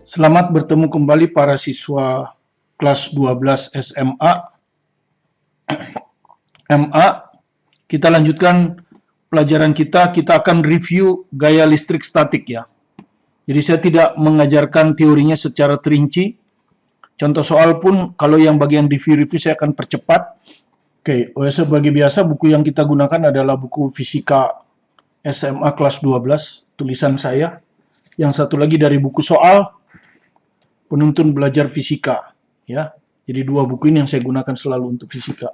Selamat bertemu kembali para siswa kelas 12 SMA. Kita lanjutkan pelajaran kita akan review gaya listrik statik ya. Jadi saya tidak mengajarkan teorinya secara terinci. Contoh soal pun kalau yang bagian review saya akan percepat. Oke, sebagai biasa buku yang kita gunakan adalah buku Fisika SMA kelas 12, tulisan saya. Yang satu lagi dari buku soal Penuntun Belajar Fisika, ya. Jadi dua buku ini yang saya gunakan selalu untuk fisika.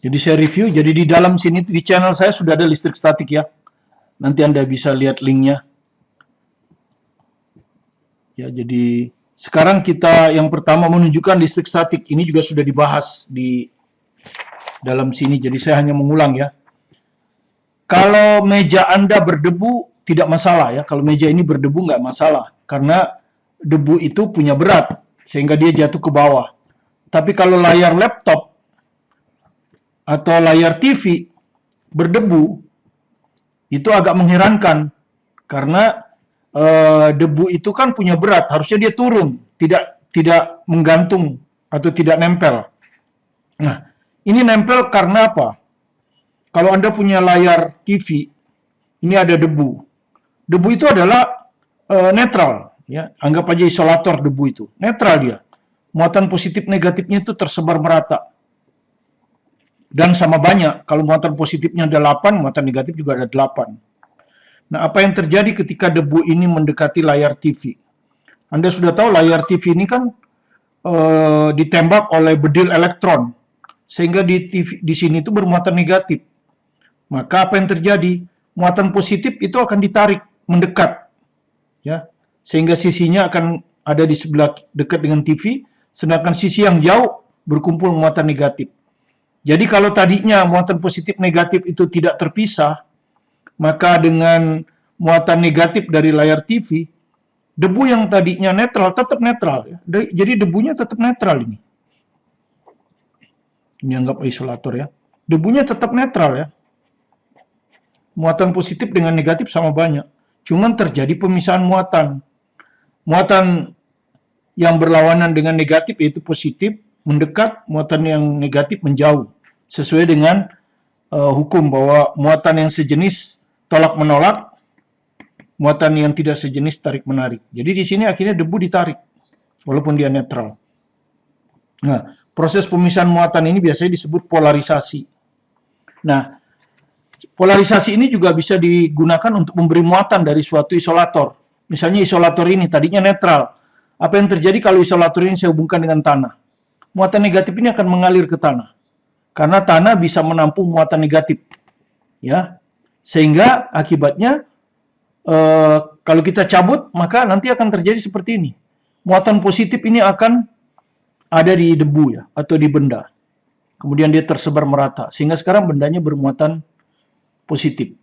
Jadi saya review, jadi di dalam sini di channel saya sudah ada listrik statik ya. Nanti Anda bisa lihat linknya. Ya, jadi sekarang kita yang pertama menunjukkan listrik statik. Ini juga sudah dibahas di dalam sini, jadi saya hanya mengulang ya. Kalau meja Anda berdebu tidak masalah ya. Kalau meja ini berdebu nggak masalah, karena debu itu punya berat, sehingga dia jatuh ke bawah. Tapi kalau layar laptop atau layar TV berdebu, itu agak mengherankan, karena debu itu kan punya berat, harusnya dia turun, tidak menggantung atau tidak nempel. Nah, ini nempel karena apa? Kalau Anda punya layar TV, ini ada debu. Debu itu adalah netral. Ya, anggap aja isolator debu itu, netral dia. Muatan positif negatifnya itu tersebar merata. Dan sama banyak, kalau muatan positifnya ada 8, muatan negatif juga ada 8. Nah, apa yang terjadi ketika debu ini mendekati layar TV? Anda sudah tahu layar TV ini kan ditembak oleh bedil elektron, sehingga di sini itu bermuatan negatif. Maka apa yang terjadi? Muatan positif itu akan ditarik mendekat. Ya. Sehingga sisinya akan ada di sebelah dekat dengan TV, sedangkan sisi yang jauh berkumpul muatan negatif. Jadi kalau tadinya muatan positif negatif itu tidak terpisah, maka dengan muatan negatif dari layar TV, debu yang tadinya netral tetap netral. Ya. Jadi debunya tetap netral ini. Ini anggap isolator ya. Debunya tetap netral ya. Muatan positif dengan negatif sama banyak. Cuman terjadi pemisahan muatan. Muatan yang berlawanan dengan negatif yaitu positif mendekat, muatan yang negatif menjauh. Sesuai dengan hukum bahwa muatan yang sejenis tolak menolak, muatan yang tidak sejenis tarik menarik. Jadi di sini akhirnya debu ditarik walaupun dia netral. Nah, proses pemisahan muatan ini biasanya disebut polarisasi. Nah, polarisasi ini juga bisa digunakan untuk memberi muatan dari suatu isolator. Misalnya isolator ini tadinya netral. Apa yang terjadi kalau isolator ini saya hubungkan dengan tanah? Muatan negatif ini akan mengalir ke tanah. Karena tanah bisa menampung muatan negatif. Ya. Sehingga akibatnya kalau kita cabut, maka nanti akan terjadi seperti ini. Muatan positif ini akan ada di debu ya, atau di benda. Kemudian dia tersebar merata. Sehingga sekarang bendanya bermuatan positif.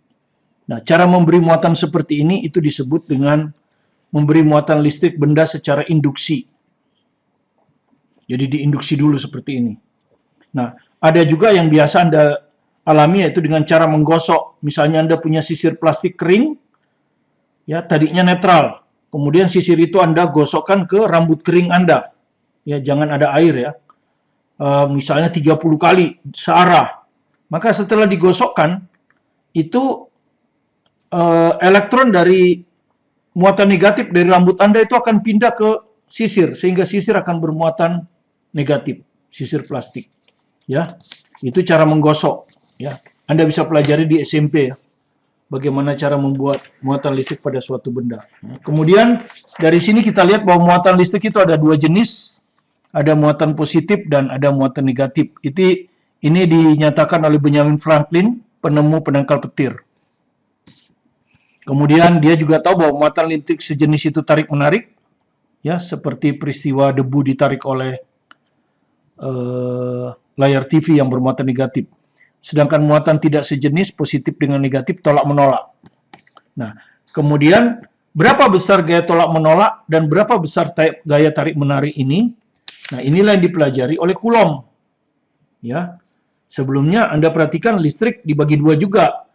Nah, cara memberi muatan seperti ini itu disebut dengan memberi muatan listrik benda secara induksi. Jadi diinduksi dulu seperti ini. Nah, ada juga yang biasa Anda alami yaitu dengan cara menggosok. Misalnya Anda punya sisir plastik kering, ya tadinya netral. Kemudian sisir itu Anda gosokkan ke rambut kering Anda. Ya, jangan ada air ya. Misalnya 30 kali searah. Maka setelah digosokkan, itu elektron dari muatan negatif dari rambut Anda itu akan pindah ke sisir, sehingga sisir akan bermuatan negatif, sisir plastik. Ya, itu cara menggosok. Ya, Anda bisa pelajari di SMP ya, bagaimana cara membuat muatan listrik pada suatu benda. Kemudian dari sini kita lihat bahwa muatan listrik itu ada dua jenis, ada muatan positif dan ada muatan negatif. Ini dinyatakan oleh Benjamin Franklin, penemu penangkal petir. Kemudian dia juga tahu bahwa muatan listrik sejenis itu tarik-menarik, ya seperti peristiwa debu ditarik oleh layar TV yang bermuatan negatif. Sedangkan muatan tidak sejenis, positif dengan negatif, tolak-menolak. Nah, kemudian berapa besar gaya tolak-menolak dan berapa besar gaya tarik-menarik ini? Nah, inilah yang dipelajari oleh Coulomb. Ya, sebelumnya Anda perhatikan listrik dibagi dua juga.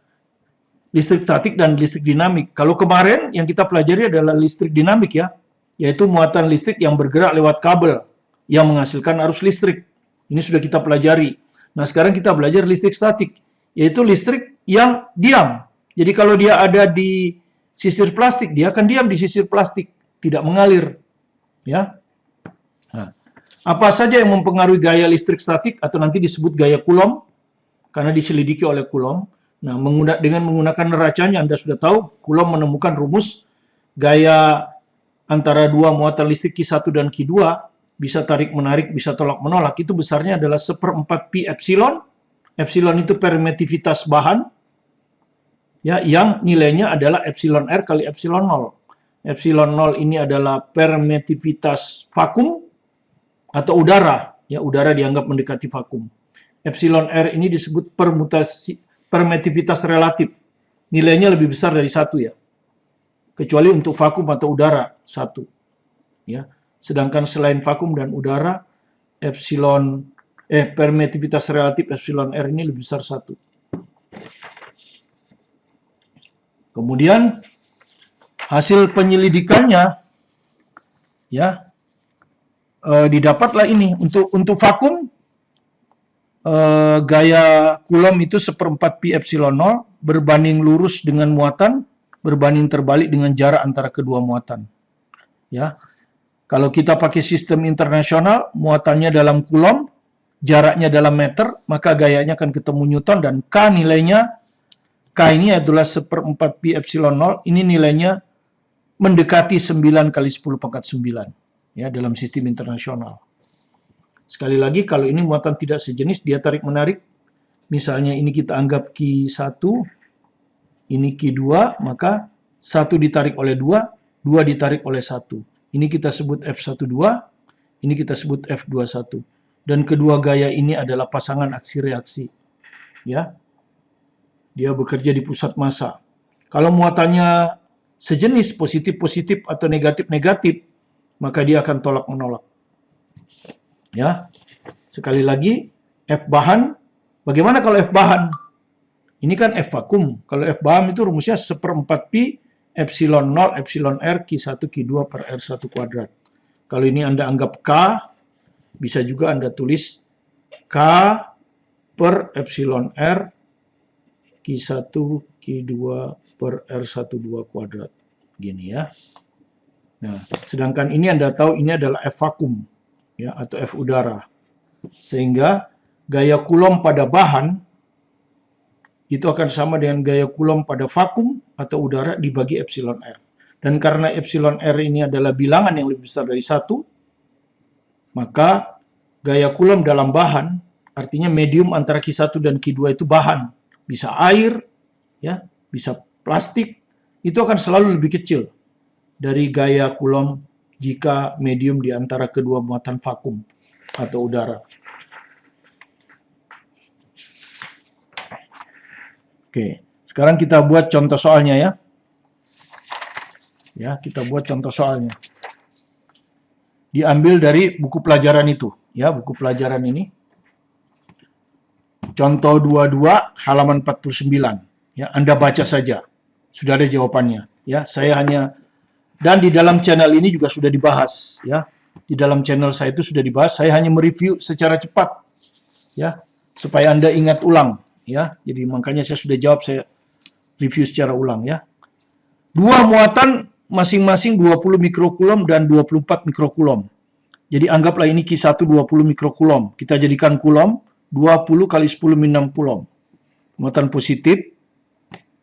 listrik statik dan listrik dinamik. Kalau kemarin yang kita pelajari adalah listrik dinamik ya, yaitu muatan listrik yang bergerak lewat kabel yang menghasilkan arus listrik. Ini sudah kita pelajari. Nah, sekarang kita belajar listrik statik, yaitu listrik yang diam. Jadi kalau dia ada di sisir plastik, dia akan diam di sisir plastik, tidak mengalir. Ya. Nah, apa saja yang mempengaruhi gaya listrik statik atau nanti disebut gaya Coulomb karena diselidiki oleh Coulomb. Nah, dengan menggunakan neracanya Anda sudah tahu Coulomb menemukan rumus gaya antara dua muatan listrik Q1 dan Q2 bisa tarik-menarik, bisa tolak-menolak. Itu besarnya adalah 1/4 pi epsilon. Epsilon itu permitivitas bahan, ya, yang nilainya adalah epsilon R kali epsilon 0. Epsilon 0 ini adalah permitivitas vakum atau udara. Ya, udara dianggap mendekati vakum. Epsilon R ini disebut permitivitas relatif. Nilainya lebih besar dari 1 ya. Kecuali untuk vakum atau udara 1. Ya. Sedangkan selain vakum dan udara, permitivitas relatif epsilon R ini lebih besar 1. Kemudian hasil penyelidikannya ya didapatlah ini untuk vakum gaya Coulomb itu 1/4 pi epsilon 0 berbanding lurus dengan muatan berbanding terbalik dengan jarak antara kedua muatan. Ya. Kalau kita pakai sistem internasional, muatannya dalam Coulomb, jaraknya dalam meter, maka gayanya akan ketemu Newton dan K nilainya, K ini adalah 1/4 pi epsilon 0, ini nilainya mendekati 9 kali 10 pangkat 9 ya dalam sistem internasional. Sekali lagi, kalau ini muatan tidak sejenis, dia tarik-menarik. Misalnya ini kita anggap Q1, ini Q2, maka 1 ditarik oleh 2, 2 ditarik oleh 1. Ini kita sebut F12, ini kita sebut F21. Dan kedua gaya ini adalah pasangan aksi reaksi. Ya. Dia bekerja di pusat massa. Kalau muatannya sejenis, positif-positif atau negatif-negatif, maka dia akan tolak-menolak. Ya, sekali lagi, F bahan, bagaimana kalau F bahan? Ini kan F vakum. Kalau F bahan itu rumusnya 1/4 pi epsilon 0 epsilon R Q1 Q2 per R1 kuadrat. Kalau ini Anda anggap K, bisa juga Anda tulis K per epsilon R Q1 Q2 per R12 kuadrat. Gini ya. Nah, sedangkan ini Anda tahu ini adalah F vakum. Ya, atau F udara. Sehingga gaya Coulomb pada bahan itu akan sama dengan gaya Coulomb pada vakum atau udara dibagi epsilon R. Dan karena epsilon R ini adalah bilangan yang lebih besar dari 1, maka gaya Coulomb dalam bahan, artinya medium antara Q1 dan Q2 itu bahan. Bisa air, ya, bisa plastik, itu akan selalu lebih kecil dari gaya Coulomb jika medium di antara kedua muatan vakum atau udara. Oke, sekarang kita buat contoh soalnya ya. Ya, kita buat contoh soalnya. Diambil dari buku pelajaran itu, ya, buku pelajaran ini. Contoh 22 halaman 49. Ya, Anda baca saja. Sudah ada jawabannya, ya. Saya hanya dan di dalam channel ini juga sudah dibahas, ya. Di dalam channel saya itu sudah dibahas. Saya hanya mereview secara cepat, ya, supaya Anda ingat ulang, ya. Jadi makanya saya sudah jawab, saya review secara ulang, ya. Dua muatan masing-masing 20 mikrocoulomb dan 24 mikrocoulomb. Jadi anggaplah ini Q1 20 mikrocoulomb. Kita jadikan coulomb 20 kali 10 min 6 coulomb. Muatan positif,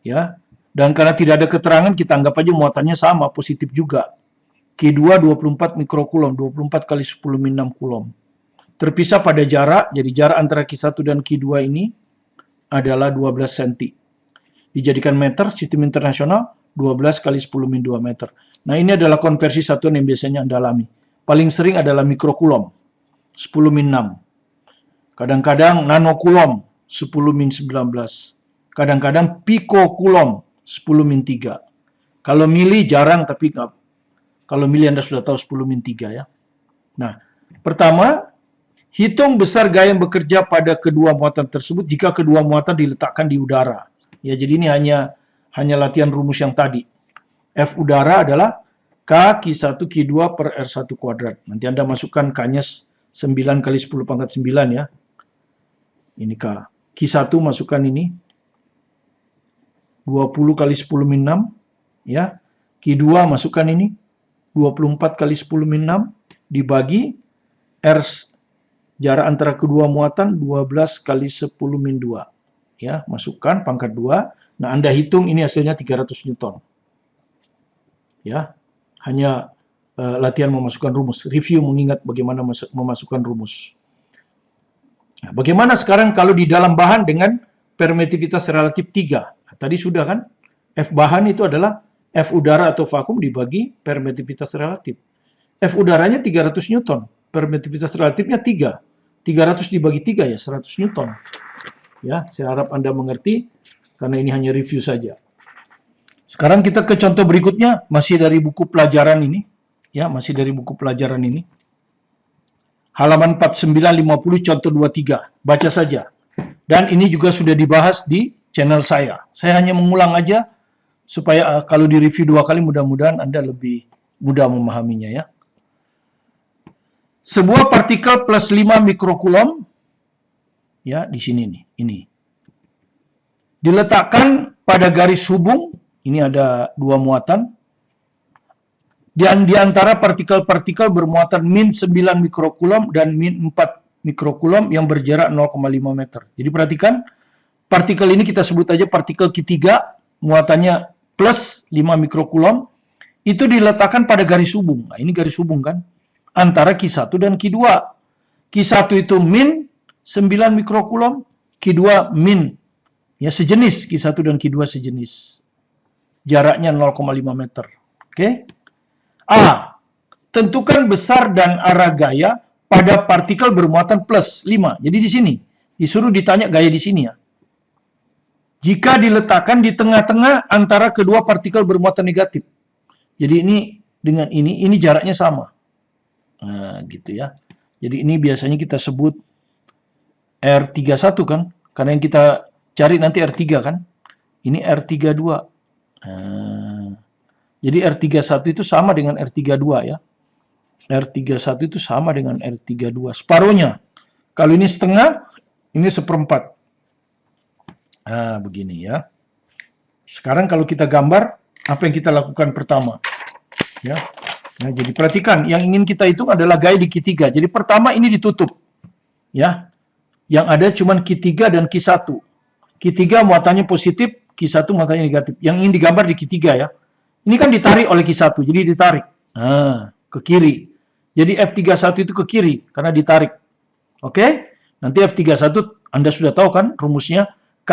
ya. Dan karena tidak ada keterangan, kita anggap aja muatannya sama, positif juga. Q2 24 mikrocoulomb, 24 kali 10 min 6 coulomb. Terpisah pada jarak, jadi jarak antara Q1 dan Q2 ini adalah 12 cm. Dijadikan meter, sistem internasional, 12 kali 10 min 2 meter. Nah, ini adalah konversi satuan yang biasanya Anda alami. Paling sering adalah mikrocoulomb, 10 min 6. Kadang-kadang nanocoulomb, 10 min 19. Kadang-kadang picocoulomb, 10 min 3. Kalau mili jarang, tapi kalau mili Anda sudah tahu 10 min 3 ya. Nah, pertama, hitung besar gaya yang bekerja pada kedua muatan tersebut jika kedua muatan diletakkan di udara. Ya, jadi ini hanya hanya latihan rumus yang tadi. F udara adalah K Q1 Q2 per R1 kuadrat. Nanti Anda masukkan K-nya 9 kali 10 pangkat 9 ya. Ini K. Q1 masukkan ini. 20 kali 10 min 6. Ya. Q2 masukkan ini. 24 kali 10 min 6. Dibagi R jarak antara kedua muatan 12 kali 10 min 2. Ya, masukkan pangkat 2. Nah, Anda hitung ini hasilnya 300 Newton. Ya, hanya latihan memasukkan rumus, review mengingat bagaimana memasukkan rumus. Nah, bagaimana sekarang kalau di dalam bahan dengan permitivitas relatif 3? Nah, tadi sudah kan, F bahan itu adalah F udara atau vakum dibagi permitivitas relatif. F udaranya 300 Newton, permitivitas relatifnya 3. 300 dibagi 3 ya, 100 Newton. Ya, saya harap Anda mengerti, karena ini hanya review saja. Sekarang kita ke contoh berikutnya, masih dari buku pelajaran ini. Ya, masih dari buku pelajaran ini. Halaman 4950 contoh 23. Baca saja. Dan ini juga sudah dibahas di channel saya. Saya hanya mengulang aja, supaya kalau di review 2 kali mudah-mudahan Anda lebih mudah memahaminya ya. Sebuah partikel plus 5 mikrokulom, ya di sini nih, ini. Diletakkan pada garis hubung. Ini ada 2 muatan. Dan di antara partikel-partikel bermuatan min 9 mikrokulom dan min 4 mikrokulom yang berjarak 0,5 meter. Jadi perhatikan, partikel ini kita sebut aja partikel Q3, muatannya plus 5 mikrokulom, itu diletakkan pada garis hubung. Nah, ini garis hubung kan, antara Q1 dan Q2. Q1 itu min 9 mikrokulom, Q2 min. Ya, sejenis, Q1 dan Q2 sejenis. Jaraknya 0,5 meter. Oke. A. Tentukan besar dan arah gaya pada partikel bermuatan plus 5. Jadi di sini, disuruh ditanya gaya di sini ya. Jika diletakkan di tengah-tengah antara kedua partikel bermuatan negatif. Jadi ini dengan ini jaraknya sama. Nah, gitu ya. Jadi ini biasanya kita sebut R31 kan. Karena yang kita cari nanti R3 kan. Ini R32. Nah, jadi R31 itu sama dengan R32 ya. R31 itu sama dengan R32. Separuhnya. Kalau ini setengah, ini seperempat. Nah, begini ya. Sekarang kalau kita gambar, apa yang kita lakukan pertama? Ya. Nah, jadi perhatikan, yang ingin kita hitung adalah gaya di Q3. Jadi pertama ini ditutup. Ya. Yang ada cuma Q3 dan Q1. Q3 muatannya positif, Q1 muatannya negatif. Yang ingin digambar di Q3 ya. Ini kan ditarik oleh Q1, jadi ditarik. Nah, ke kiri. Jadi F31 itu ke kiri, karena ditarik. Oke? Nanti F31, Anda sudah tahu kan rumusnya? K,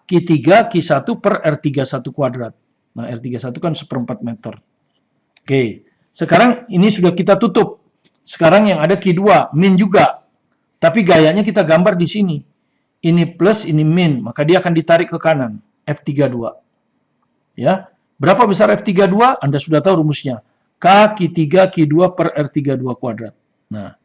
Q3, Q1 per R31 kuadrat. Nah, R31 kan 1/4 meter. Oke. Sekarang ini sudah kita tutup. Sekarang yang ada Q2, min juga. Tapi gayanya kita gambar di sini. Ini plus, ini min. Maka dia akan ditarik ke kanan. F32. Ya. Berapa besar F32? Anda sudah tahu rumusnya. K, Q3, Q2 per R32 kuadrat. Nah,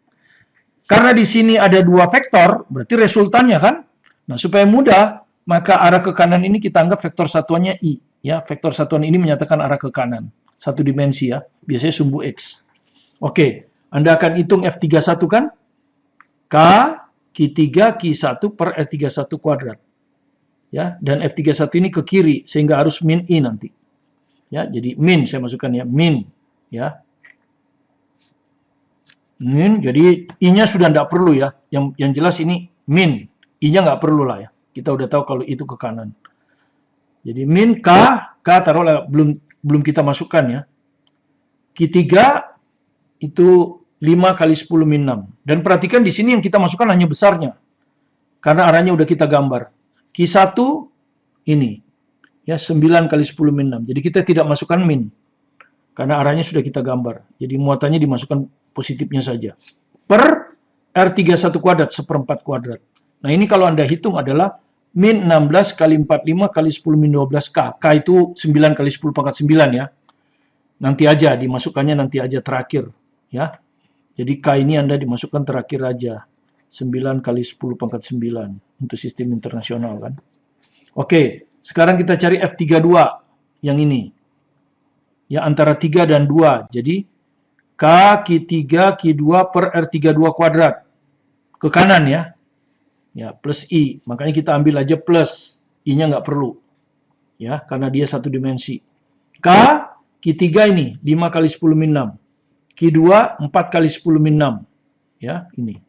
karena di sini ada 2 vektor, berarti resultannya kan? Nah, supaya mudah, maka arah ke kanan ini kita anggap vektor satuannya I. Ya, vektor satuan ini menyatakan arah ke kanan. Satu dimensi ya, biasanya sumbu X. Oke, Anda akan hitung F31 kan? K, Q3, Q1 per R31 kuadrat. Ya, dan F31 ini ke kiri, sehingga harus min I nanti. Ya, jadi min saya masukkan ya, min. Ya. Min, jadi I-nya sudah tidak perlu ya. Yang jelas ini min. I-nya nggak perlu lah ya. Kita udah tahu kalau itu ke kanan. Jadi min K taruhlah belum kita masukkan ya. Q3 itu 5 kali 10 min 6. Dan perhatikan di sini yang kita masukkan hanya besarnya. Karena arahnya udah kita gambar. Q1 ini. Ya, 9 kali 10 min 6. Jadi kita tidak masukkan min. Karena arahnya sudah kita gambar. Jadi muatannya dimasukkan positifnya saja. Per R31 kuadrat, 1/4 kuadrat. Nah, ini kalau Anda hitung adalah min 16 kali 45 kali 10 min 12 K. K itu 9 kali 10 pangkat 9 ya. Nanti aja, dimasukkannya nanti aja terakhir. Ya. Jadi K ini Anda dimasukkan terakhir aja. 9 kali 10 pangkat 9. Untuk sistem internasional kan. Oke. Sekarang kita cari F32 yang ini. Ya, antara 3 dan 2. Jadi, K, Q3, Q2 per R32 kuadrat. Ke kanan ya. Ya, plus I. Makanya kita ambil aja plus. I-nya nggak perlu. Ya, karena dia satu dimensi. K, Q3 ini 5 kali 10 min 6. Q2 4 kali 10 min 6. Ya, ini.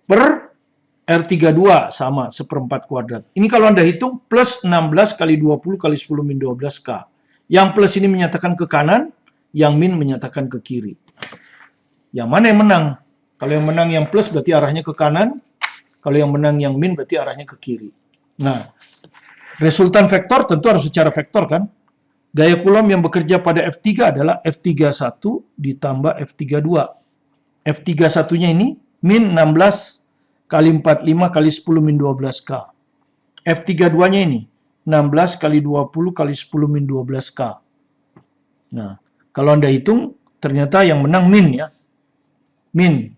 Per R32 sama, seperempat kuadrat. Ini kalau Anda hitung, plus 16 kali 20 kali 10 min 12 K. Yang plus ini menyatakan ke kanan, yang min menyatakan ke kiri. Yang mana yang menang? Kalau yang menang yang plus berarti arahnya ke kanan. Kalau yang menang yang min berarti arahnya ke kiri. Nah, resultan vektor tentu harus secara vektor kan? Gaya Coulomb yang bekerja pada F3 adalah F31 ditambah F32. F31-nya ini min 16 kali 45 kali 10 min 12K. F32-nya ini 16 kali 20 kali 10 min 12K. Nah, kalau Anda hitung, ternyata yang menang min ya. Min.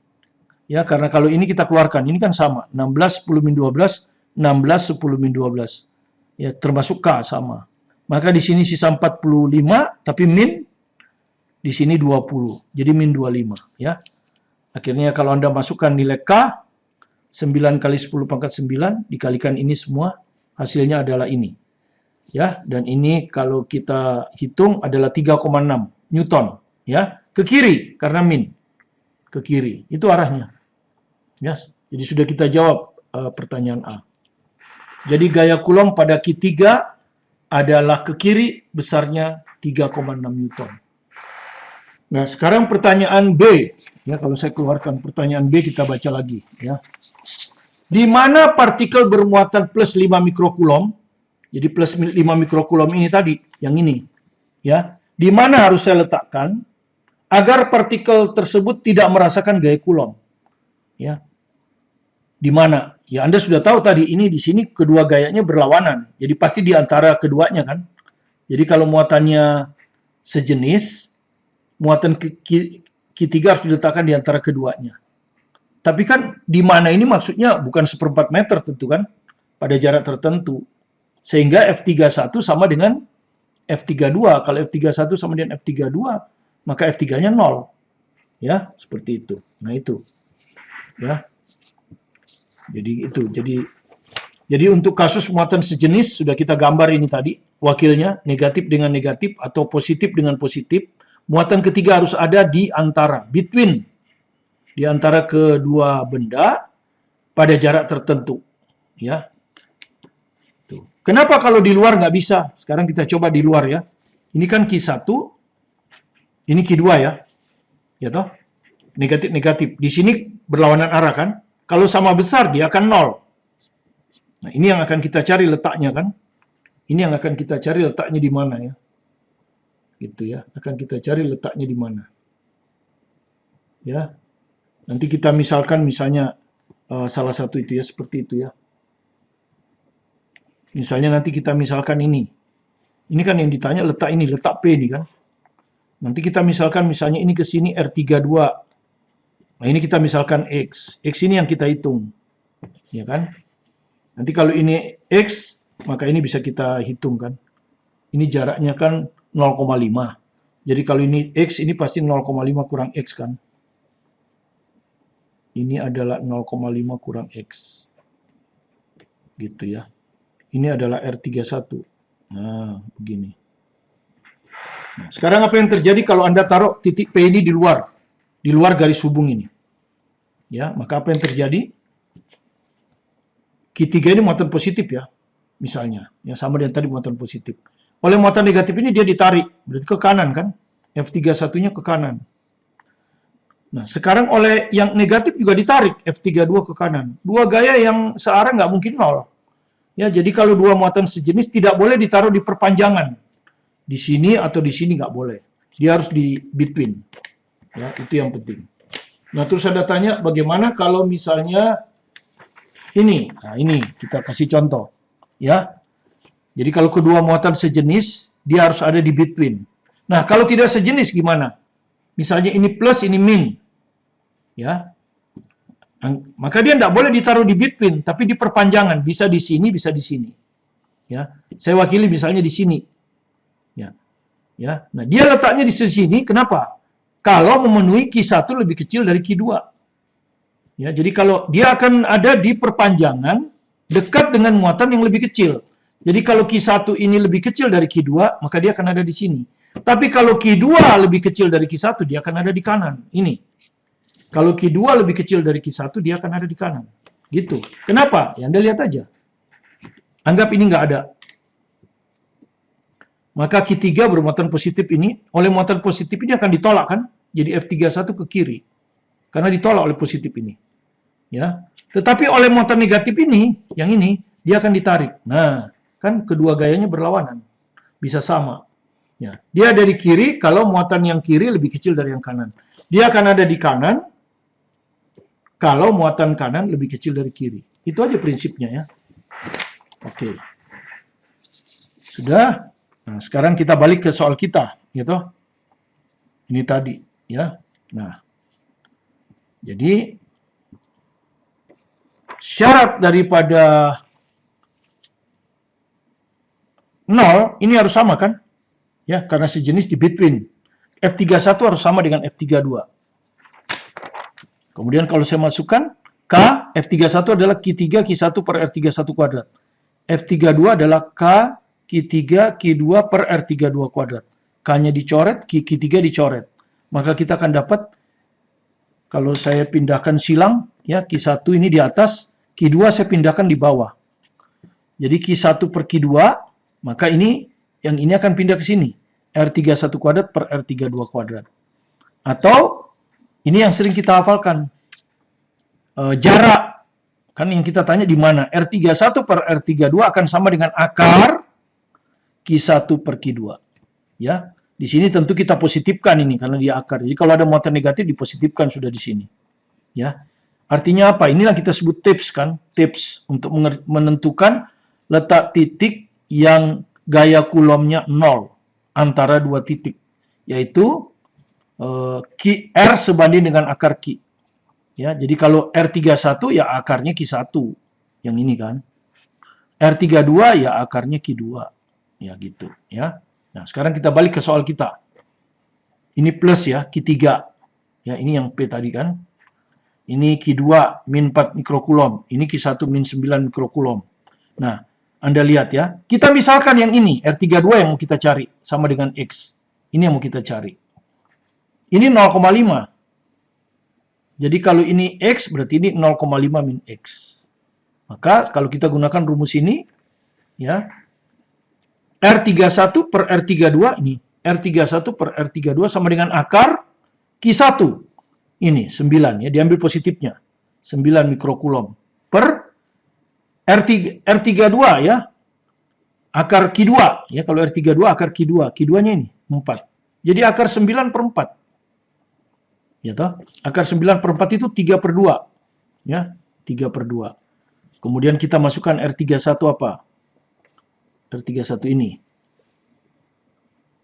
Ya, karena kalau ini kita keluarkan, ini kan sama. 16, 10 min 12, 16, 10 min 12. Ya, termasuk K sama. Maka di sini sisa 45, tapi min di sini 20. Jadi min 25. Ya. Akhirnya kalau Anda masukkan nilai K, 9 kali 10 pangkat 9, dikalikan ini semua, hasilnya adalah ini. Ya, dan ini kalau kita hitung adalah 3,6 Newton. Ya, ke kiri, karena min. Ke kiri, itu arahnya. Ya, jadi sudah kita jawab pertanyaan A. Jadi gaya Coulomb pada Q3 adalah ke kiri, besarnya 3,6 Newton. Nah, sekarang pertanyaan B. Ya, kalau saya keluarkan pertanyaan B, kita baca lagi. Ya. Di mana partikel bermuatan plus 5 mikrocoulomb, jadi plus 5 mikrocoulomb ini tadi, yang ini. Ya, di mana harus saya letakkan agar partikel tersebut tidak merasakan gaya Coulomb? Ya. Di mana? Ya, Anda sudah tahu tadi, ini di sini kedua gayanya berlawanan. Jadi pasti di antara keduanya kan. Jadi kalau muatannya sejenis, muatan Q3 harus diletakkan di antara keduanya. Tapi kan di mana ini maksudnya bukan 1/4 meter tentu kan, pada jarak tertentu. Sehingga F31 sama dengan F32. Kalau F31 sama dengan F32, maka F3-nya 0. Ya, seperti itu. Nah, itu. Ya. Jadi itu. Jadi untuk kasus muatan sejenis sudah kita gambar ini tadi, wakilnya negatif dengan negatif atau positif dengan positif. Muatan ketiga harus ada di antara, between, di antara kedua benda pada jarak tertentu. Ya. Tuh. Kenapa kalau di luar nggak bisa? Sekarang kita coba di luar ya. Ini kan Q1, ini Q2 ya. Ya toh? Negatif-negatif. Di sini berlawanan arah kan? Kalau sama besar dia akan 0. Nah, ini yang akan kita cari letaknya kan? Ini yang akan kita cari letaknya di mana ya? Gitu ya. Akan kita cari letaknya di mana. Ya. Nanti kita misalkan misalnya salah satu itu ya, seperti itu ya. Misalnya nanti kita misalkan ini. Ini kan yang ditanya letak ini, letak P ini kan. Nanti kita misalkan misalnya ini ke sini R32. Nah, ini kita misalkan X. X ini yang kita hitung. Ya kan? Nanti kalau ini X, maka ini bisa kita hitung kan. Ini jaraknya kan 0,5. Jadi kalau ini X, ini pasti 0,5 kurang X kan. Ini adalah 0,5 kurang X. Gitu ya. Ini adalah R31. Nah, begini. Nah, sekarang apa yang terjadi kalau Anda taruh titik P ini di luar garis hubung ini? Ya, maka apa yang terjadi? Q3 ini muatan positif ya, misalnya. Yang sama dengan tadi muatan positif. Oleh muatan negatif ini dia ditarik, berarti ke kanan kan? F31-nya ke kanan. Nah, sekarang oleh yang negatif juga ditarik, F32 ke kanan. Dua gaya yang searah nggak mungkin 0. Ya, jadi kalau dua muatan sejenis tidak boleh ditaruh di perpanjangan. Di sini atau di sini nggak boleh. Dia harus di between. Ya, itu yang penting. Nah, terus ada tanya bagaimana kalau misalnya ini. Nah, ini kita kasih contoh. Ya. Jadi kalau kedua muatan sejenis, dia harus ada di between. Nah, kalau tidak sejenis gimana? Misalnya ini plus, ini min. Ya. Maka dia tidak boleh ditaruh di between, tapi di perpanjangan. Bisa di sini, bisa di sini. Ya, saya wakili misalnya di sini. Ya, ya. Nah, dia letaknya di sini. Kenapa? Kalau memenuhi Q1 lebih kecil dari Q2. Ya, jadi kalau dia akan ada di perpanjangan dekat dengan muatan yang lebih kecil. Jadi kalau Q1 ini lebih kecil dari Q2, maka dia akan ada di sini. Tapi kalau Q2 lebih kecil dari Q1, dia akan ada di kanan. Ini. Kalau Q2 lebih kecil dari Q1, dia akan ada di kanan. Gitu. Kenapa? Ya Anda lihat aja. Anggap ini nggak ada. Maka Q3 bermuatan positif ini, oleh muatan positif ini akan ditolak kan? Jadi F31 ke kiri. Karena ditolak oleh positif ini. Ya. Tetapi oleh muatan negatif ini, yang ini, dia akan ditarik. Nah, kan kedua gayanya berlawanan. Bisa sama. Ya. Dia ada di kiri kalau muatan yang kiri lebih kecil dari yang kanan. Dia akan ada di kanan kalau muatan kanan lebih kecil dari kiri. Itu aja prinsipnya ya. Oke. Sudah. Nah, sekarang kita balik ke soal kita, gitu. Ini tadi, ya. Nah, jadi syarat daripada 0 ini harus sama kan? Ya, karena sejenis di between. F31 harus sama dengan F32. Kemudian kalau saya masukkan K, F31 adalah Q3 Q1 per R31 kuadrat. F32 adalah K Q3 Q2 per R32 kuadrat. K-nya dicoret, Q3 dicoret. Maka kita akan dapat, kalau saya pindahkan silang, ya Q1 ini di atas, Q2 saya pindahkan di bawah. Jadi Q1 per Q2, maka ini, yang ini akan pindah ke sini. R31 kuadrat per R32 kuadrat. Atau, ini yang sering kita hafalkan. Jarak. Kan yang kita tanya di mana? R31 per R32 akan sama dengan akar Q1 per Q2. Ya, di sini tentu kita positifkan ini karena dia akar. Jadi kalau ada muatan negatif dipositifkan sudah di sini. Ya. Artinya apa? Inilah kita sebut tips kan? Tips untuk menentukan letak titik yang gaya kulomnya 0 antara dua titik, yaitu R sebanding dengan akar Q. Ya, jadi kalau R31 ya akarnya Q1, yang ini kan. R32 ya akarnya Q2. Ya gitu, ya. Nah, sekarang kita balik ke soal kita. Ini plus ya, Q3. Ya, ini yang P tadi kan. Ini Q2 min 4 mikrokulom. Ini Q1 min 9 mikrokulom. Nah, Anda lihat ya. Kita misalkan yang ini, R32 yang mau kita cari. Sama dengan X. Ini yang mau kita cari. Ini 0,5. Jadi kalau ini X, berarti ini 0,5 min X. Maka kalau kita gunakan rumus ini, ya, R31 per R32 ini. R31 per R32 sama dengan akar Q1. Ini 9 ya, diambil positifnya. 9 mikrokulom per R32 ya. Akar Q2 ya, kalau R32 akar Q2. Q2-nya ini 4. Jadi akar 9 per 4. Ya toh? Akar 9 per 4 itu 3 per 2. Ya, 3 per 2. Kemudian kita masukkan R31 apa? R31 ini.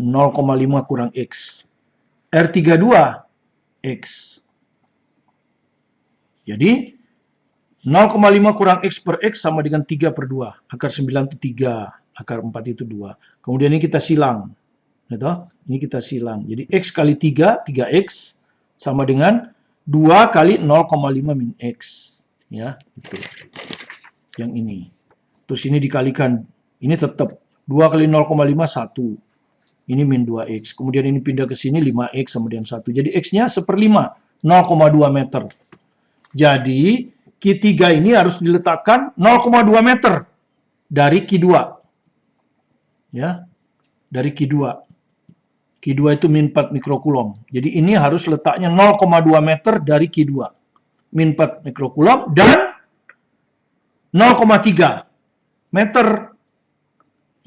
0,5 kurang X. R32 X. Jadi 0,5 kurang X per X sama dengan 3 per 2. Akar 9 itu 3. Akar 4 itu 2. Kemudian ini kita silang. Gitu? Ini kita silang. Jadi X kali 3, 3X. Sama dengan 2 kali 0,5 min X. Ya, itu. Yang ini. Terus ini dikalikan. Ini tetap 2 kali 0,5, 1. Ini min 2X. Kemudian ini pindah ke sini 5X sama dengan 1. Jadi X-nya 1/5. 0,2 meter. Jadi Q3 ini harus diletakkan 0,2 meter dari Q2. Ya, dari Q2. Q2 itu min 4 mikrokulom. Jadi ini harus letaknya 0,2 meter dari Q2. Min 4 mikrokulom dan 0,3 meter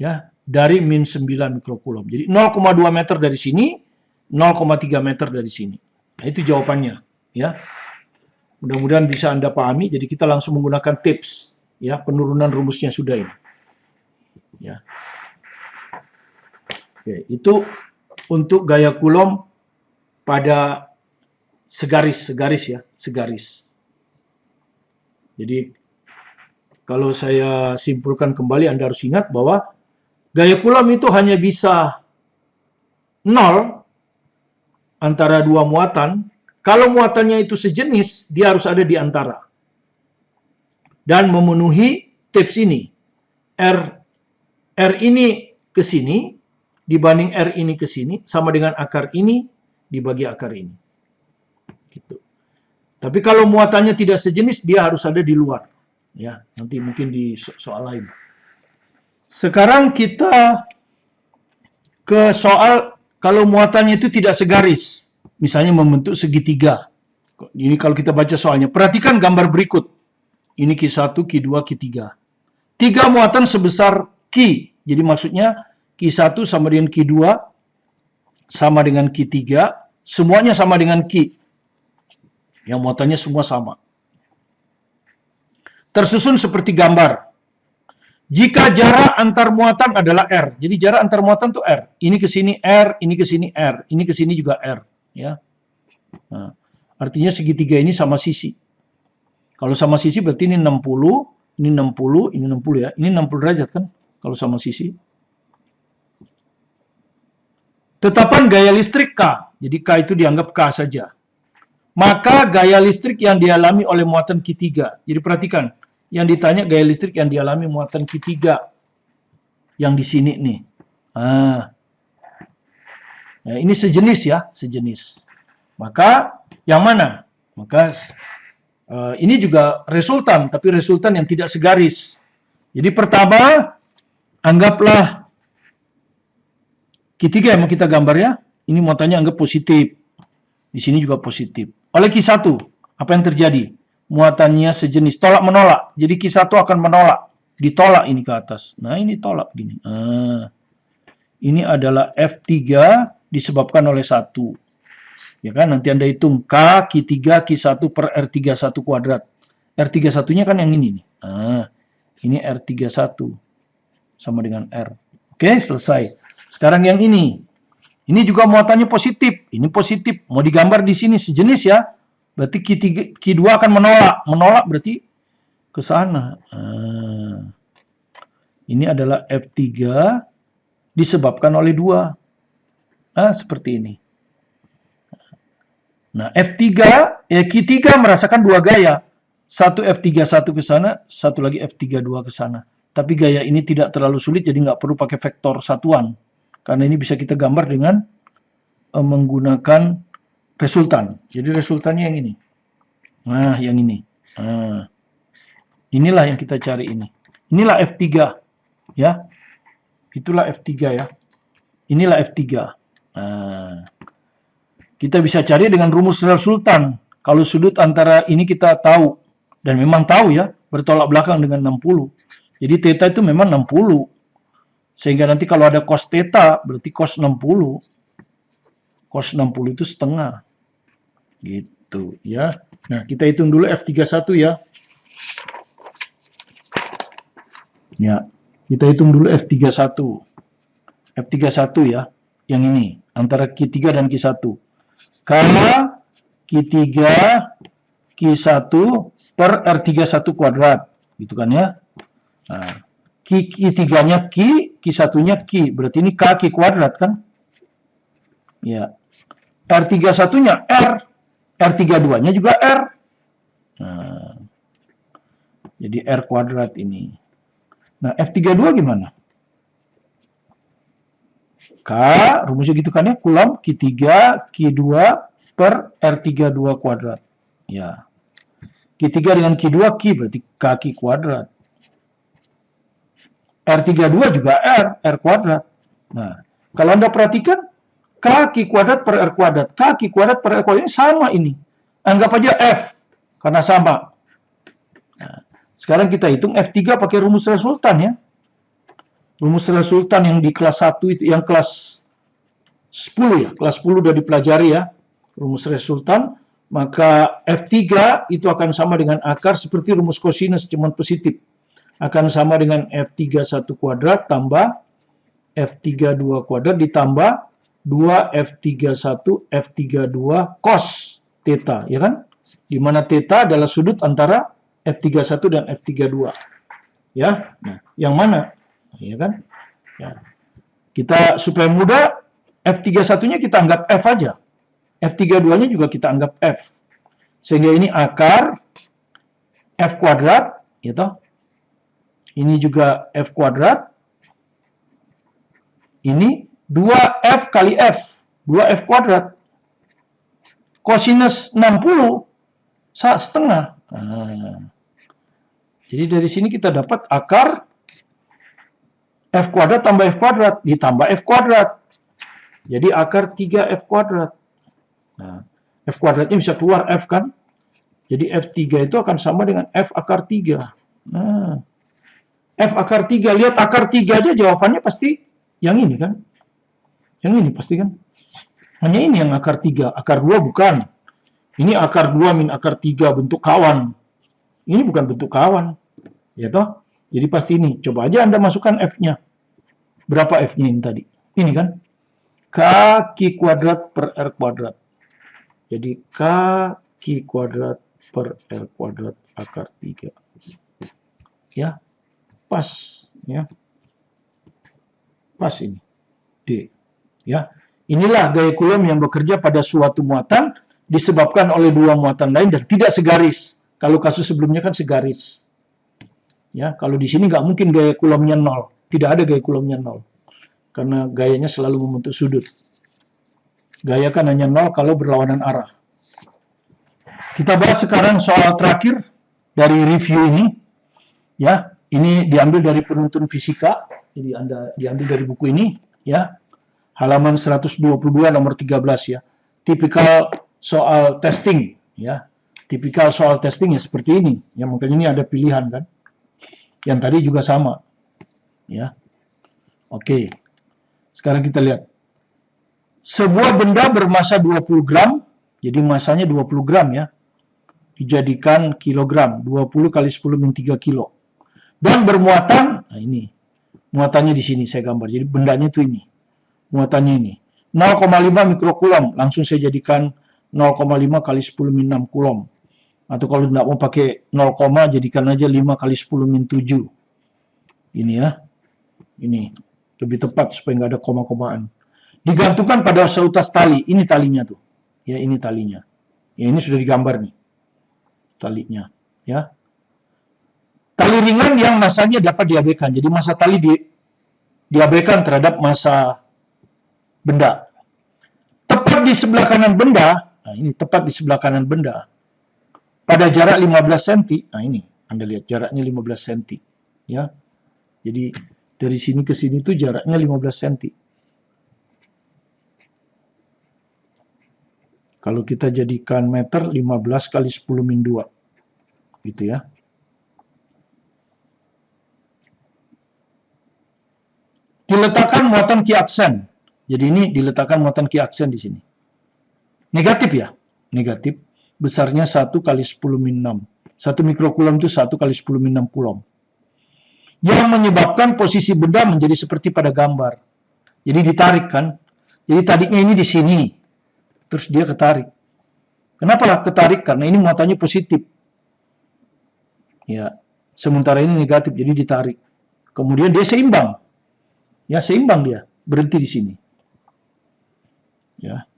ya dari min 9 mikrokulom. Jadi 0,2 meter dari sini, 0,3 meter dari sini. Nah, itu jawabannya ya. Mudah-mudahan bisa Anda pahami. Jadi kita langsung menggunakan tips ya, penurunan rumusnya sudah ini. Ya. Oke, itu untuk gaya kulom pada segaris ya, segaris. Jadi kalau saya simpulkan kembali, Anda harus ingat bahwa gaya Coulomb itu hanya bisa 0 antara dua muatan. Kalau muatannya itu sejenis, dia harus ada di antara. Dan memenuhi tips ini. R ini ke sini, dibanding R ini ke sini, sama dengan akar ini, dibagi akar ini. Gitu. Tapi kalau muatannya tidak sejenis, dia harus ada di luar. Ya, nanti mungkin di soal lain. Sekarang kita ke soal kalau muatannya itu tidak segaris. Misalnya membentuk segitiga. Ini kalau kita baca soalnya. Perhatikan gambar berikut. Ini Q1, Q2, Q3. 3 muatan sebesar Q. Jadi maksudnya Q1 sama dengan Q2, sama dengan Q3, semuanya sama dengan Q. Yang muatannya semua sama. Tersusun seperti gambar. Jika jarak antar muatan adalah R. Jadi jarak antar muatan itu R. Ini ke sini R, ini ke sini R, ini ke sini juga R. Ya. Nah, artinya segitiga ini sama sisi. Kalau sama sisi berarti ini 60, ini 60, ini 60 ya. Ini 60 derajat kan kalau sama sisi. Tetapan gaya listrik K. Jadi K itu dianggap K saja. Maka gaya listrik yang dialami oleh muatan Q3. Jadi perhatikan, yang ditanya gaya listrik yang dialami muatan Q3. Yang di sini nih. Nah, ini sejenis ya, sejenis. Maka yang mana? Maka ini juga resultan, tapi resultan yang tidak segaris. Jadi pertama, anggaplah Q3 yang mau kita gambar ya. Ini muatannya anggap positif. Di sini juga positif. Oleh Q1, apa yang terjadi? Muatannya sejenis, tolak menolak. Jadi Q1 akan menolak. Ditolak ini ke atas. Nah, ini tolak gini. Ini adalah F3 disebabkan oleh 1. Ya kan, nanti Anda hitung K, Q3, Q1 per R31 kuadrat. R31-nya kan yang ini nih. Ini R31. Sama dengan R. Oke, selesai. Sekarang yang ini. Ini juga muatannya positif. Ini positif. Mau digambar di sini sejenis ya. Berarti Q2 akan menolak. Menolak berarti ke sana. Ini adalah F3 disebabkan oleh 2. Seperti ini. Nah, F3, Q3 merasakan 2 gaya. Satu F31 ke sana, satu lagi F32 ke sana. Tapi gaya ini tidak terlalu sulit, jadi nggak perlu pakai vektor satuan. Karena ini bisa kita gambar dengan menggunakan resultan. Jadi resultannya yang ini. Nah, yang ini. Inilah yang kita cari ini. Inilah F3. Ya. Itulah F3 ya. Inilah F3. Kita bisa cari dengan rumus resultan. Kalau sudut antara ini kita tahu. Dan memang tahu ya. Bertolak belakang dengan 60. Jadi theta itu memang 60. Sehingga nanti kalau ada cos theta, berarti cos 60. Cos 60 itu setengah. Gitu ya. Nah, kita hitung dulu F31 ya. Ya, kita hitung dulu F31. F31 ya. Yang ini. Antara Q3 dan Q1. Karena Q3, Q1 per R31 kuadrat. Gitu kan ya. Nah, Q3-nya Q, Q1-nya Q. Berarti ini K Q kuadrat kan? Ya. R31-nya R. R32-nya juga R. Nah, jadi R kuadrat ini. Nah, F32 gimana? K, rumusnya gitu kan ya, Coulomb Q3, Q2 per R32 kuadrat. Ya. Q3 dengan Q2, Q berarti K kuadrat. R32 juga R kuadrat. Nah, kalau Anda perhatikan, K kuadrat per R kuadrat. K kuadrat per R kuadrat ini sama ini. Anggap aja F, karena sama. Nah, sekarang kita hitung F3 pakai rumus resultan ya. Rumus resultan yang di kelas 1 itu, yang kelas 10 ya. Kelas 10 udah dipelajari ya. Rumus resultan. Maka F3 itu akan sama dengan akar seperti rumus kosinus, cuman positif. Akan sama dengan F31 kuadrat tambah F32 kuadrat ditambah 2F31 F32 cos theta, ya kan? Di mana theta adalah sudut antara F31 dan F32. Ya, nah, yang mana? Ya kan? Ya. Kita supaya mudah, F31-nya kita anggap F aja. F32-nya juga kita anggap F. Sehingga ini akar F kuadrat, gitu. Ini juga F kuadrat. Ini 2F kali F. 2F kuadrat. Kosinus 60 setengah. Nah, jadi dari sini kita dapat akar F kuadrat tambah F kuadrat ditambah F kuadrat. Jadi akar 3F kuadrat. Nah, F kuadratnya bisa keluar F kan? Jadi F3 itu akan sama dengan F akar 3. Nah, F akar 3. Lihat akar 3 aja jawabannya pasti yang ini kan? Yang ini pasti kan? Hanya ini yang akar 3. Akar 2 bukan. Ini akar 2 min akar 3 bentuk kawan. Ini bukan bentuk kawan. Ya toh? Jadi pasti ini. Coba aja Anda masukkan F-nya. Berapa F-nya ini tadi? Ini kan? K kuadrat per R kuadrat. Jadi K kuadrat per R kuadrat akar 3. Ya. Pas. Ya. Pas ini. D. Ya. Inilah gaya Coulomb yang bekerja pada suatu muatan disebabkan oleh dua muatan lain dan tidak segaris. Kalau kasus sebelumnya kan segaris. Ya, kalau di sini nggak mungkin gaya Coulomb-nya 0. Tidak ada gaya Coulomb-nya 0. Karena gayanya selalu membentuk sudut. Gaya kan hanya 0 kalau berlawanan arah. Kita bahas sekarang soal terakhir dari review ini. Ya, ini diambil dari penuntun fisika. Jadi Anda diambil dari buku ini, ya. Halaman 122 nomor 13 ya. Tipikal soal testing, ya. Tipikal soal testing ya seperti ini. Ya, makanya ini ada pilihan kan. Yang tadi juga sama. Ya. Oke. Sekarang kita lihat. Sebuah benda bermasa 20 gram, jadi masanya 20 gram ya. Dijadikan kilogram, 20 kali 10 min 3 kilo. Dan bermuatan, nah ini. Muatannya di sini saya gambar. Jadi bendanya itu ini. Muatannya ini. 0,5 mikrokulom. Langsung saya jadikan 0,5 kali 10 min 6 kulom. Atau kalau tidak mau pakai 0, jadikan aja 5 kali 10 min 7. Ini ya. Ini. Lebih tepat supaya nggak ada koma-komaan. Digantungkan pada seutas tali. Ini talinya tuh. Ya, ini talinya. Ya, ini sudah digambar nih. Talinya. Ya. Tali ringan yang masanya dapat diabaikan. Jadi massa tali diabaikan terhadap massa benda. Tepat di sebelah kanan benda. Nah, ini tepat di sebelah kanan benda. Pada jarak 15 cm. Nah, ini. Anda lihat jaraknya 15 cm. Ya. Jadi dari sini ke sini tuh jaraknya 15 cm. Kalau kita jadikan meter 15 kali 10 min 2. Gitu ya. Diletakkan muatan kiaksen. Jadi ini diletakkan muatan kiaksen di sini. Negatif ya. Negatif. Besarnya 1 kali 10 min 6. 1 mikrokulom itu 1 kali 10 min 6 kulom. Yang menyebabkan posisi benda menjadi seperti pada gambar. Jadi ditarik kan. Jadi tadinya ini di sini. Terus dia ketarik. Kenapa ketarik? Karena ini muatannya positif. Ya. Sementara ini negatif, jadi ditarik. Kemudian dia seimbang. Ya, seimbang dia. Berhenti di sini. Ya.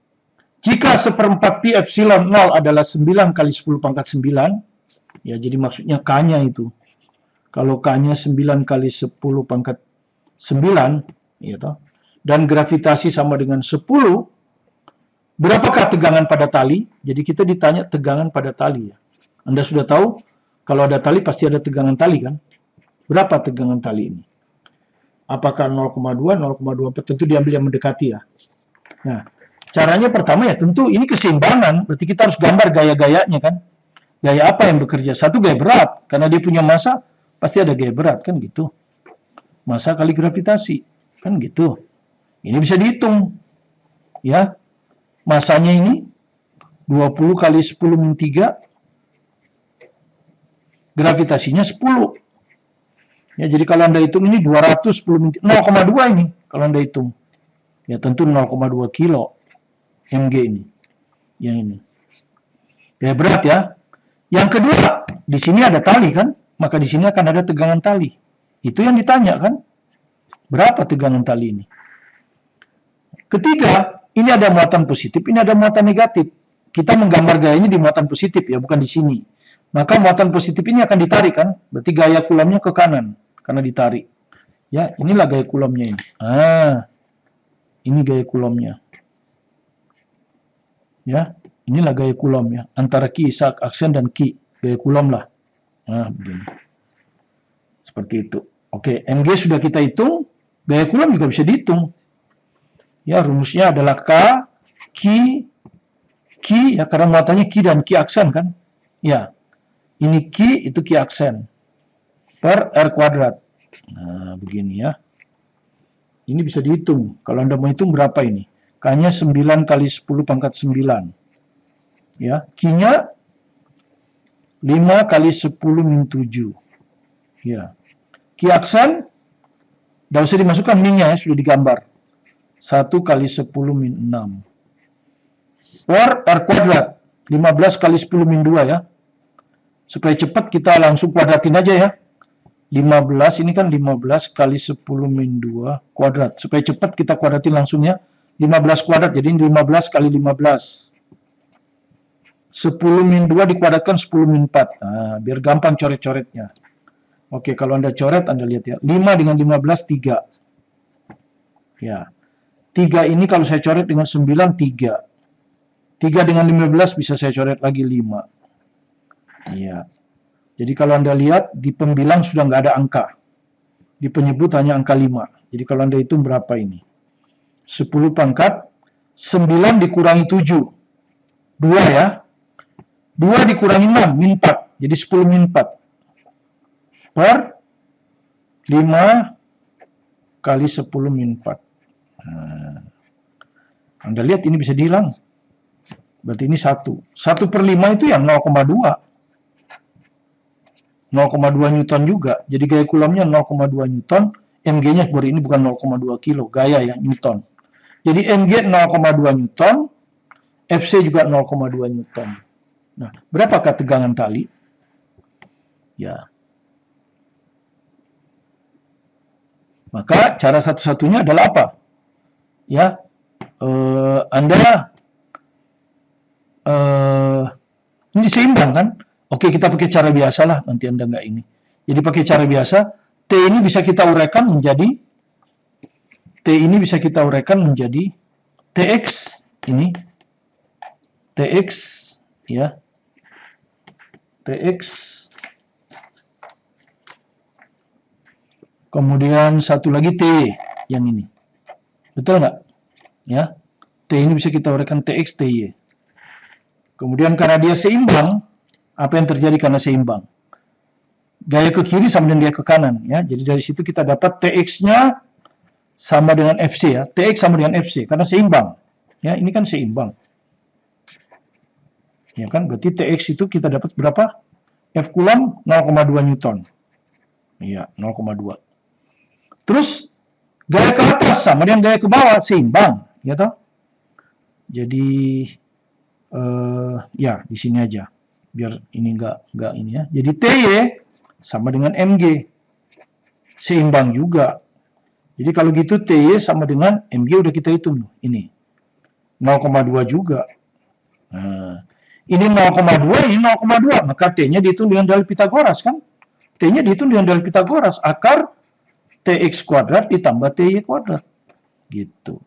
Jika 1/4 pi epsilon 0 adalah 9 kali 10 pangkat 9, ya jadi maksudnya K-nya itu. Kalau K-nya 9 kali 10 pangkat 9, ya toh, dan gravitasi sama dengan 10, berapakah tegangan pada tali? Jadi kita ditanya tegangan pada tali ya. Anda sudah tahu, kalau ada tali pasti ada tegangan tali kan? Berapa tegangan tali ini? Apakah 0,2, 0,24? Tentu diambil yang mendekati ya. Nah, caranya pertama ya tentu ini keseimbangan, berarti kita harus gambar gaya-gayanya kan. Gaya apa yang bekerja? Satu gaya berat, karena dia punya massa, pasti ada gaya berat kan gitu. Massa kali gravitasi, kan gitu. Ini bisa dihitung. Ya, massanya ini 20 kali 10 min 3, gravitasinya 10. Ya, jadi kalau Anda hitung ini 210 min 0,2 ini kalau Anda hitung. Ya tentu 0,2 kilo mg ini. Yang ini. Ya berat ya. Yang kedua, di sini ada tali kan? Maka di sini akan ada tegangan tali. Itu yang ditanya kan, berapa tegangan tali ini. Ketiga, ini ada muatan positif, ini ada muatan negatif. Kita menggambar gayanya di muatan positif ya, bukan di sini. Maka muatan positif ini akan ditarik kan, berarti gaya Coulombnya ke kanan karena ditarik. Ya, inilah gaya Coulombnya ini. Ini gaya Coulombnya. Ya, inilah gaya Coulomb ya, antara Ki sak aksen dan Ki, gaya Coulomb lah. Nah, begini. Seperti itu. Oke, Mg sudah kita hitung, gaya Coulomb juga bisa dihitung. Ya, rumusnya adalah K, Ki, ya karena muatannya Ki dan Ki aksen kan. Ya, ini Ki, itu Ki aksen. Per R kuadrat. Nah, begini ya. Ini bisa dihitung. Kalau Anda mau hitung berapa ini? K-nya 9 kali 10 pangkat 9. Ya, Q-nya 5 kali 10 min 7. Ya. Q aksen, tidak usah dimasukkan min-nya ya, sudah digambar. 1 kali 10 min 6. Per R kuadrat, 15 kali 10 min 2 ya. Supaya cepat kita langsung kuadratin aja ya. 15, ini kan 15 kali 10 min 2 kuadrat. Supaya cepat kita kuadratin langsung ya. 15 kuadrat, jadi 15 kali 15. 10 min 2 dikuadratkan 10 min 4. Nah, biar gampang coret-coretnya. Oke, kalau Anda coret, Anda lihat ya. 5 dengan 15, 3. Ya. 3 ini kalau saya coret dengan 9, 3. 3 dengan 15 bisa saya coret lagi 5. Ya. Jadi kalau Anda lihat, di pembilang sudah nggak ada angka. Di penyebut hanya angka 5. Jadi kalau Anda hitung berapa ini? 10 pangkat, 9 dikurangi 7. 2 ya. 2 dikurangi 6, min 4. Jadi 10 min 4. Per 5 kali 10 min 4. Nah, Anda lihat ini bisa dihilang. Berarti ini 1. 1 per 5 itu yang 0,2. 0,2 Newton juga. Jadi gaya Coulombnya 0,2 Newton. Mg-nya baru ini bukan 0,2 kilo. Gaya ya, Newton. Jadi Mg 0,2 Newton. Fc juga 0,2 Newton. Nah, berapakah tegangan tali? Ya. Maka cara satu-satunya adalah apa? Ya, Anda ini seimbang kan? Oke, kita pakai cara biasa lah, nanti Anda nggak ini. Jadi pakai cara biasa, T ini bisa kita uraikan menjadi Tx ini, Tx ya, Tx, kemudian satu lagi T yang ini, betul nggak? Ya, T ini bisa kita uraikan Tx, Ty. Kemudian karena dia seimbang, apa yang terjadi karena seimbang? Gaya ke kiri sama dengan gaya ke kanan. Ya. Jadi dari situ kita dapat Tx-nya sama dengan Fc ya. Tx sama dengan Fc karena seimbang. Ya, ini kan seimbang. Ya kan, berarti Tx itu kita dapat berapa? F Coulomb 0,2 Newton. Iya, 0,2. Terus gaya ke atas sama dengan gaya ke bawah seimbang, ya toh? Jadi ya di sini aja. Biar ini enggak ini ya. Jadi Ty sama dengan Mg. Seimbang juga. Jadi kalau gitu Ty sama dengan Mg udah kita hitung. Ini 0,2 juga. Nah, ini 0,2, ini 0,2. Maka T-nya dihitung dengan dalil Pitagoras kan? T-nya dihitung dengan dalil Pitagoras. Akar Tx kuadrat ditambah Ty kuadrat. Gitu.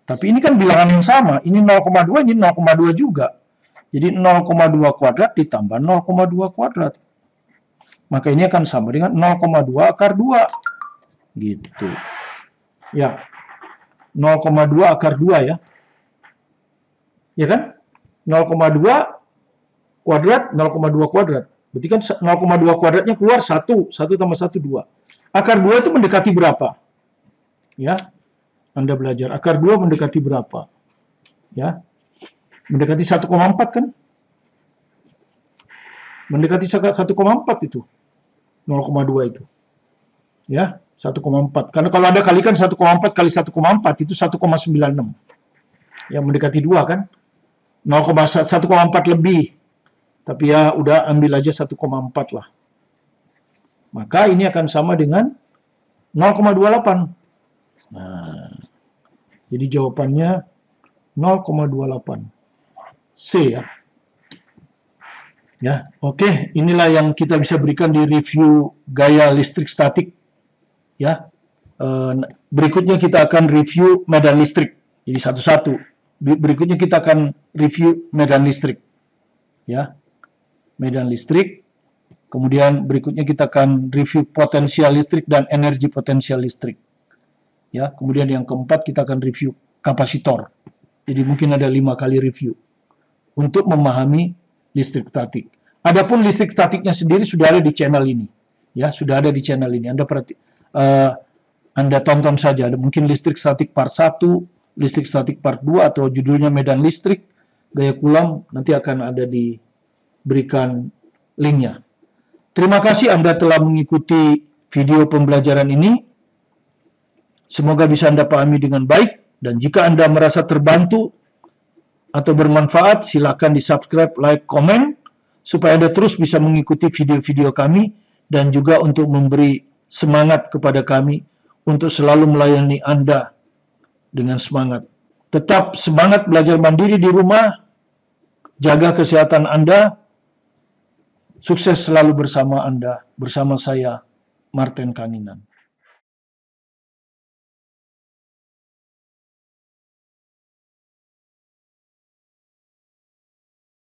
Tapi ini kan bilangan yang sama. Ini 0,2, ini 0,2 juga. Jadi 0,2 kuadrat ditambah 0,2 kuadrat. Maka ini akan sama dengan 0,2 akar 2. Gitu. Ya. 0,2 akar 2 ya. Ya kan? 0,2 kuadrat, 0,2 kuadrat. Berarti kan 0,2 kuadratnya keluar 1. 1 tambah 1, 2. Akar 2 itu mendekati berapa? Ya. Anda belajar. Akar 2 mendekati berapa? Ya. Mendekati 1,4 kan? Mendekati 1,4 itu. 0,2 itu. Ya, 1,4. Karena kalau Anda kalikan 1,4 kali 1,4 itu 1,96. Ya, mendekati 2 kan? 1,4 lebih. Tapi ya udah ambil aja 1,4 lah. Maka ini akan sama dengan 0,28. Nah, jadi jawabannya 0,28. C ya. Ya, oke, inilah yang kita bisa berikan di review gaya listrik statik. Ya, berikutnya kita akan review medan listrik. Jadi satu-satu. Berikutnya kita akan review medan listrik. Ya, medan listrik. Kemudian berikutnya kita akan review potensial listrik dan energi potensial listrik. Ya, kemudian yang keempat kita akan review kapasitor. Jadi mungkin ada 5 kali review untuk memahami listrik statik. Adapun listrik statiknya sendiri sudah ada di channel ini. Ya, sudah ada di channel ini. Anda tonton saja. Ada mungkin listrik statik part 1, listrik statik part 2, atau judulnya medan listrik, gaya Coulomb, nanti akan ada diberikan linknya. Terima kasih Anda telah mengikuti video pembelajaran ini. Semoga bisa Anda pahami dengan baik, dan jika Anda merasa terbantu atau bermanfaat, silakan di-subscribe, like, komen, supaya Anda terus bisa mengikuti video-video kami, dan juga untuk memberi semangat kepada kami untuk selalu melayani Anda dengan semangat. Tetap semangat belajar mandiri di rumah, jaga kesehatan Anda, sukses selalu bersama Anda, bersama saya, Martin Kaninan.